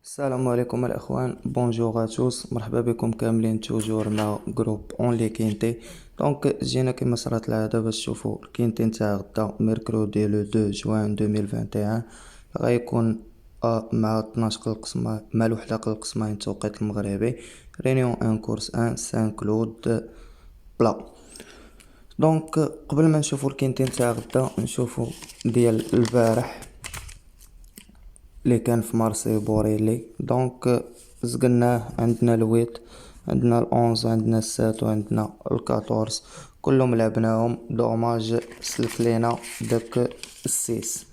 السلام عليكم الاخوان، بونجور ا توس، مرحبا بكم كاملين توجور مع جروب اون لي كينتي. دونك جينا كما صرات العاده باش تشوفوا الكينتي نتاع غدا ميركرودي لو 2 جوان 2021. غيكون مع 12 قسم مع الوحده القسمين التوقيت المغربي. رينيون ان كورس ان سان كلود بلا. دونك قبل ما نشوفوا الكينتي نتاع غدا نشوفوا ديال البارح اللي كان في مارسي بوريلي. دونك زقناه، عندنا الويت، عندنا الأونز، عندنا السات، وعندنا الكاتورز، كلهم لعبناهم. دوماج سلك لينا داك السيس،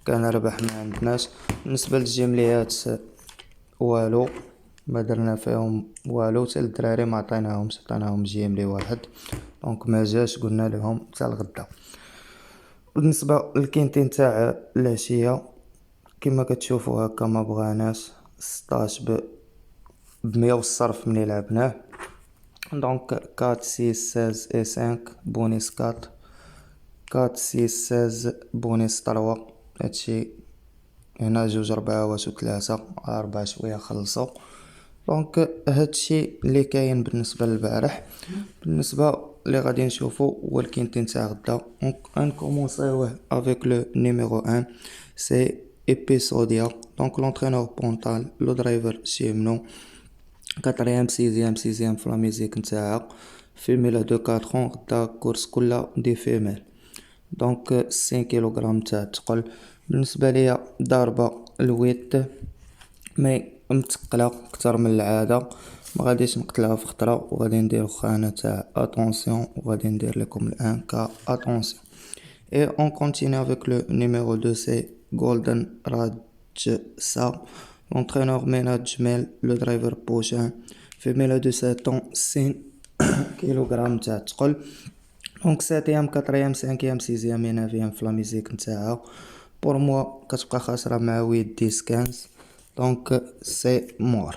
كان ربح ما عندناش. بالنسبة للجمليات والو، ما درنا فيهم والو، حتى الدراري ما عطيناهم جيملي واحد، دونك ما جاش، قلنا لهم تاع الغدا. بالنسبة للكينتي نتاع العشية كما كتشوفوا هكا ما بغاناش 16 بمية والصرف ملي لعبناه. دونك 4 6 16 اي 5 بونيس 4 4 6 16 بونيس 3. هادشي هنا جوج ربعاوات و3 4 شوية خلصو. دونك هادشي اللي كاين بالنسبة للبارح. بالنسبة اللي غادي نشوفو هو الكينتي نتاع غدا. غنكومونسيوه افيك لو نيميرو 1 سي Episodia. Donc l'entraîneur Pontal, le driver Chimno, 4e, 6e في la musique نتاعها. femelle de 4 ans غدا كورس كلها دي فيميل. دونك 5 كيلوغرام تاع الثقل. بالنسبة ليا ضاربة الويت مي متقلة كتر من العادة، ما غاديش نقتلها في خطرة، وغادي ندير خانة تاع اتونسيون، وغادي ندير لكم الان كا اتونسيون. Et on continue avec le numéro 2, c'est Golden Rajsa. L'entraîneur ménage Jmel, le driver prochain. Femelle de 7 ans, 5 kg تاع الثقل. Donc 7e, 4e, 5e, 6e et 9e في la musique نتاعها. Pour moi كتبقى خاسرة مع 8 10 15. Donc c'est mort.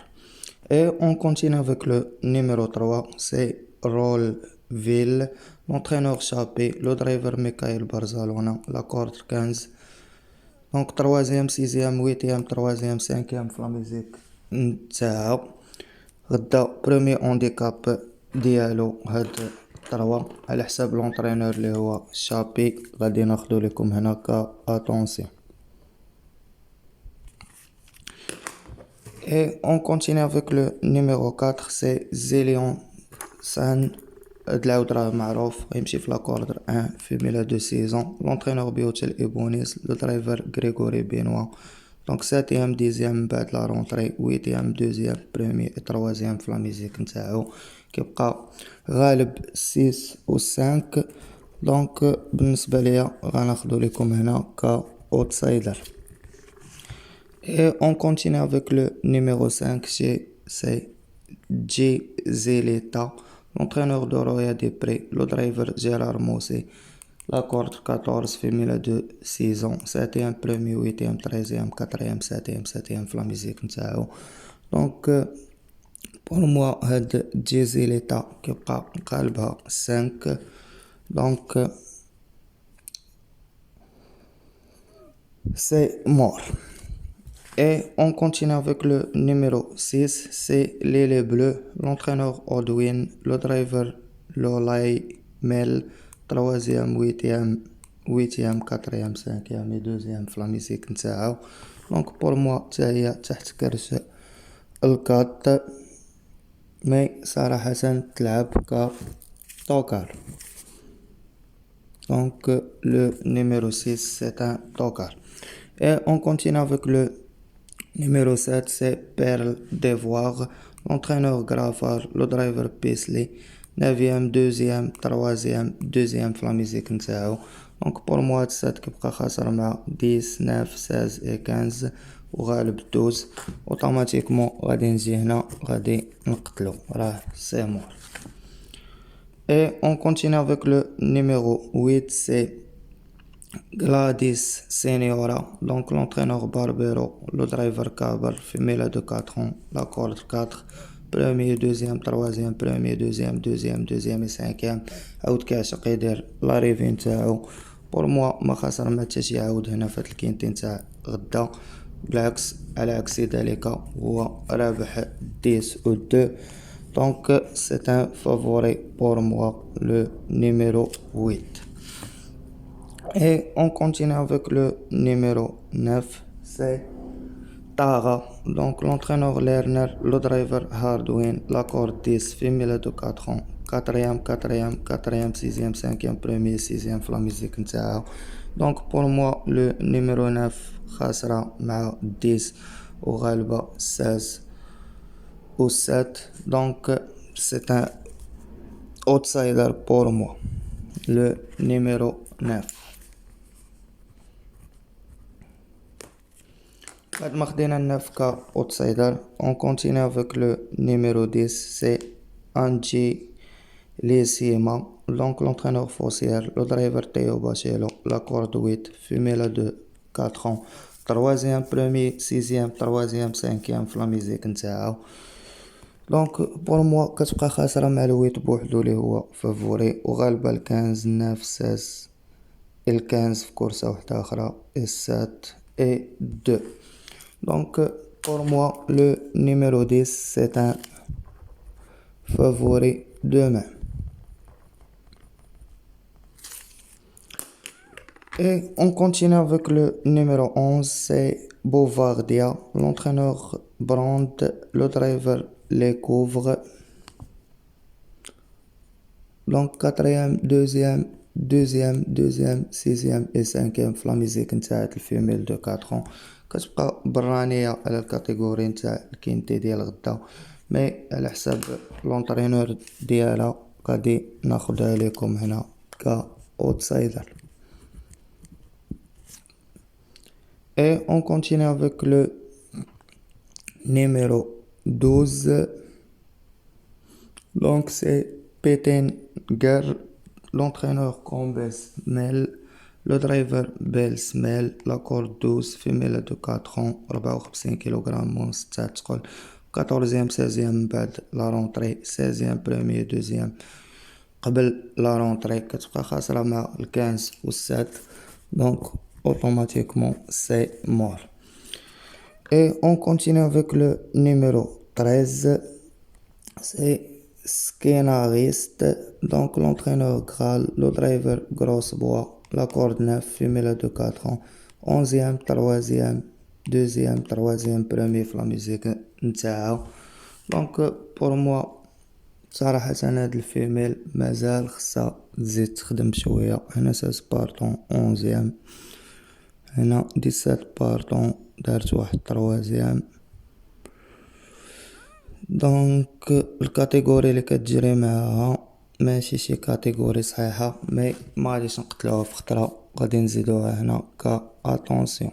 Et on continue avec le numéro 3, c'est Rollville. L'entraîneur Chappé, le driver Michael Barzalona, la corde 15. Donc 3e, 6e, 8e, 3e, 5e في la musique نتاعها. غدا برومي اونديكاب ديالو هاد 3 على حساب لونطرينور اللي هو شابي. غادي ناخدو لكم هنا كا اتونسيون. Et on continue avec le numéro 4, c'est Zélion San. دلاود راه معروف يمشي في لاكوردر 1 فيميلا دو سيزون. لونترينور بيوتيل ايبونيس، لو درايفر غريغوري بينوا. دونك 7e 10e من بعد لا رونطري، 8e 2e بروميي 3e في لا ميزيك نتاعو. كيبقى غالب 6 و 5. دونك بالنسبه ليا غناخدو لكم هنا كا اوتسايدر. Et on continue avec le numéro 5, c'est J. Zeleta. L'entraîneur de Roya Després, le driver Gérard Mossé, la corde 14, féminin de 6 ans, 7e, 1er, 8e, 13e, 4e, 7e, 7e في la musique نتاعو. Donc pour moi هاد جيزيليتا كيبقى قالبها 5. Donc c'est mort. Et on continue avec le numéro 6, c'est l'Aile Bleu, l'entraîneur Odwin, le driver Lolay Mel, 3e, 8e, 4e, 5e et 2e في la musique نتاعو. Donc pour moi تاهي تحت كرش الكات، مي صراحة تلعب ك توكار. Donc le numéro 6 c'est un tokar. Et on continue avec le numéro 7, c'est Perle Devoir, l'entraîneur Graffard, le driver Paisley, 9e, 2e, 3e, 2e في la musique نتاعو. Donc pour moi 7 كيبقى خاسر مع 10 9 16 et 15 وغالب 12. اوتوماتيكمون غادي نجي هنا غادي نقتلو، راه سي مور. Et on continue avec le numéro 8, c'est Gladys Seniora, donc l'entraîneur Barbero, le driver Caber, femelle de 4 ans, la corde 4, premier, deuxième, troisième, premier, deuxième et 5e. عاود كيعشق يدير لاريفي نتاعو. بور موا ما خاسر ما حتى شي عاود هنا في هاد الكينتي نتاع غدا. بالعكس على عكس ذلك هو رابح 10 و 2. Donc c'est un favori pour moi, le numéro 8. Et on continue avec le numéro 9, c'est Tara. Donc l'entraîneur Lerner, le driver Hardwin, l'accord 10, femelle de 4 ans, quatrième, sixième, cinquième, premier, sixième, la musique نتاعها. Donc pour moi le numéro 9 خاسرة مع 10 وغالبة 16 ou 7. Donc c'est un outsider pour moi, le numéro 9. بعد ما خدينا 9 كا outsider, on continue avec le numéro 10, c'est Angie Lissima. Donc l'entraîneur Fossière, le driver Théo Bachello, la corde 8, femelle de 4 ans, troisième, premier, sixième, troisième, cinquième في la musique نتاعو. Donc pour moi كتبقى خاسرة مع الويت بوحدو اللي هو فافوري وغالبة الكنز 9 16 الكنز في كورسة وحدة أخرى 7 et 2. Donc pour moi le numéro 10 c'est un favori de main. Et on continue avec le numéro 11, c'est Bouvardia. L'entraîneur Brandt, le driver les couvre. Donc quatrième, deuxième, sixième et cinquième في la musique نتاعت الفيميل de 4 ans. كتبقى برانية على الكاتيجوري نتاع الكينتي ديال غدا، مي على حساب لونترينور ديالها غادي ناخدها لكم هنا كاوتسايدر. Et on continue avec le numéro 12. Donc c'est Pétain Guerre, l'entraîneur Combe Smell, le driver Bell Smell, la corde 12, femelle de 4 ans, 54 kg moins 6 تقول 14e 16e بعد la rentrée 16e premier deuxième قبل la rentrée كتبقى خاسرة مع 15 و 7. Donc automatiquement c'est mort. Et on continue avec le numéro 13, c'est Skenariste. Donc l'entraîneur Graal, le driver Grossbois, la corde 9, femelle de 4 ans, 11e, 3e, 2e, 3e, premier في la musique نتاعو. Donc pour moi صراحة هاد الفيميل مازال خصها تزيد تخدم شوية. هنا 16 بارطون 11e، هنا 17 بارطون دارت واحد 3e. دونك الكاتيجوري اللي كتجري معاها ماشي شي كاتيجوري صحيحة، مي ما غاديش نقتلوها في خطرة، غادي نزيدوها هنا اتونسيون.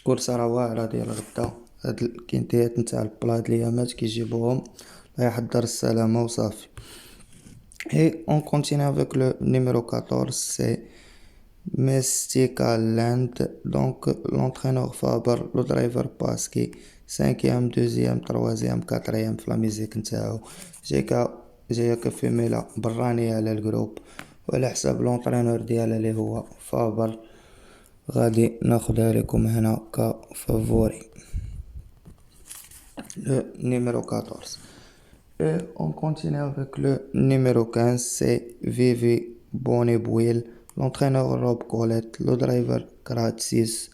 كورسة راه واعرة ديال غدا، هاد الكينتيات نتاع البلاد اليامات كيجيبوهم الله يحضر السلامة وصافي. Et on continue avec le numéro 14, c'est Mystica Land. Donc l'entraîneur Faber, le driver Pasky, 5e, 2e, 3e, 4e في la musique نتاعو. جاية كفيميلة برانية على الجروب، وعلى حساب لونترينور ديالها اللي هو فابر غادي ناخدها لكم هنا كفافوري، le numéro 14. Et on continue avec le numéro 15, c'est Vivi Bonnebouil, l'entraîneur Rob Colette, le driver Grade 6.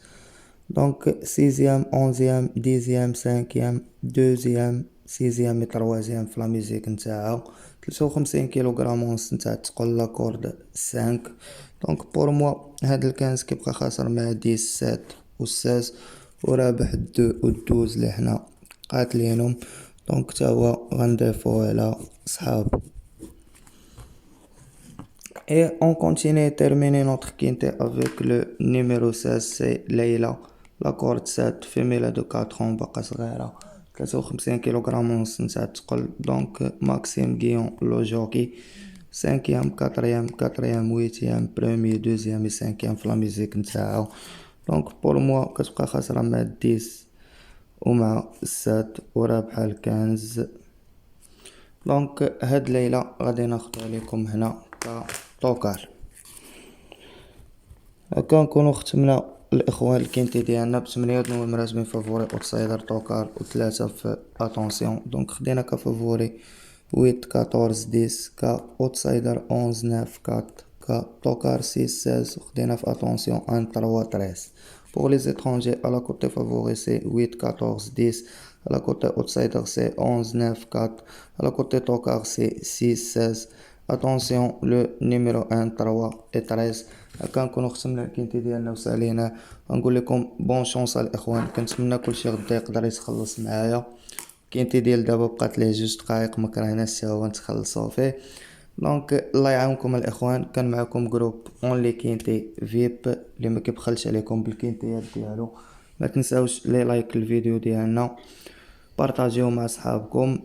Donc 6e, 11e, 10e, 5e, 2e, 6e et 3e في la musique نتاعها. 53 كيلوغرام ونص نتاع تقول لا كورد 5. دونك بور موا هاد الكنز كيبقى خاسر مع 17 و 16 ورابح 2 و 12 اللي حنا قاتلينهم. دونك تا هو غنضيفو على صحاب. Et on continue et termine notre quintet avec le numéro 16, c'est Leila, la corde 7, femelle de 4 ans, باقا صغيرة 53 كيلوغرام ونص نتاع تقل. دونك ماكسيم غيون لو جوكي 5e, 4e, 8e, premier, deuxième et 5e في la musique نتاعو. دونك بور موا كتبقى خاسرة مع 10 ومع 7 ورابحة 15. دونك هاد ليلة غادي ناخدها لكم هنا كطوكار. هكا نكونو ختمنا الاخوان الكينتي ديالنا ب8 د نمرات من فافوري اوتسايدر توكار و3 في اتونسيون. دونك خدينا كفافوري 8 14 10 كا اوتسايدر 11 9 4 كا توكار 6 16 وخدينا في اتونسيون 1 3 13. Pour les étrangers, à la côté favori, c'est 8, 14, 10. À la côté outsider, c'est 11, 9, 4. À la côté tocard, c'est 6, 16. Attention, le numéro 1, 3 et 13. هكا نكونو ختمنا الكينتي ديالنا وسالينا. نقول لكم بون شونس الاخوان، كنتمنى كلشي غدا يقدر يتخلص معايا. الكينتي ديال دابا بقات ليه جوج دقائق، مكرهناش حتى هو نتخلصو فيه. دونك الله يعاونكم الاخوان. كان معكم جروب اونلي كينتي فيب اللي ما كيبخلش عليكم بالكينتيات ديالو. ما تنساوش لي لايك الفيديو ديالنا، بارطاجيو مع صحابكم،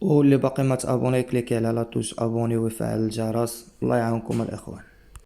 واللي باقي ما تابوني كليكي على لا توش ابوني ويفعل الجرس. الله يعاونكم الاخوان.